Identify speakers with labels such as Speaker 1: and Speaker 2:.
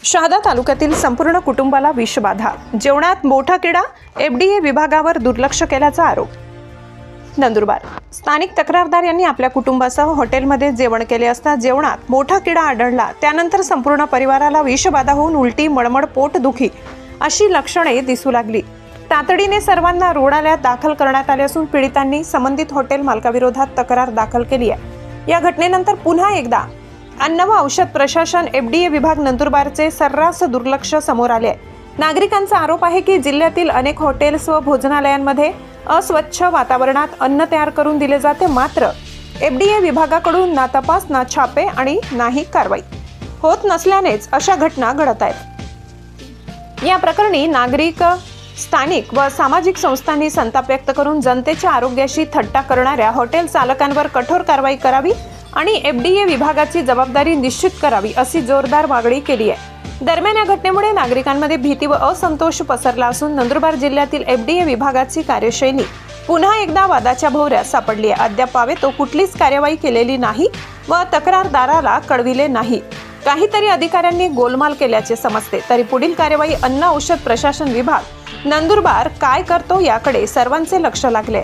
Speaker 1: शहादा तालुक्यातील संपूर्ण कुटुंबाला विषबाधा, जेवणात मोठा किडा, एफडीए विभागावर दुर्लक्ष केल्याचा आरोप। नंदुरबार स्थानिक तक्रारदार यांनी आपल्या कुटुंबासह हॉटेलमध्ये जेवण केले असता जेवणात मोठा किडा आढळला। त्यानंतर संपूर्ण परिवाराला विषबाधा होऊन उलटी, मळमळ, पोटदुखी अशी लक्षणे दिसू लागली। तातडीने सर्वांना रुग्णालयात दाखल करण्यात आले असून पीडितांनी संबंधित हॉटेल मालकाविरोधात तक्रार दाखल केली आहे। या घटनेनंतर पुन्हा एकदा अन्न व औषध प्रशासन एफडीए विभाग नंदुरबारचे सर्रास दुर्लक्ष समोर आले आहे। नागरिकांचा आरोप आहे की जिल्ह्यातील अनेक हॉटेल्स व भोजनालयांमध्ये अस्वच्छ वातावरणात अन्न तयार करून दिले जाते, मात्र एफडीए विभागाकडून ना तपास, ना छापे आणि नाही कारवाई होत नसल्यानेच अशा घटना घडत आहेत। या प्रकरणी नागरिक, स्थानिक व सामाजिक संस्थांनी संताप व्यक्त करून जनतेच्या आरोग्याशी थट्टा करणाऱ्या हॉटेल चालकांवर कठोर कारवाई करावी आणि एफडीए विभागाची जबाबदारी निश्चित करावी अशी जोरदार मागणी केली आहे। दरम्यान या घटनेमुळे नागरिकांमध्ये भीती व असंतोष पसरला असून नंदुरबार जिल्ह्यातील एफडीए विभागाची कार्यशैली पुन्हा एकदा वादाच्या भोवऱ्यात सापडली आहे। अद्याप तो कुठलीच कार्यवाही केलेली नाही व तक्रारदाराला कळविले नाही। काहीतरी अधिकाऱ्यांनी गोलमाल केल्याचे समजते। तरी पुढील कार्यवाही अन्न औषध प्रशासन विभाग नंदुरबार काय करतो याकडे सर्वांचे लक्ष लागले।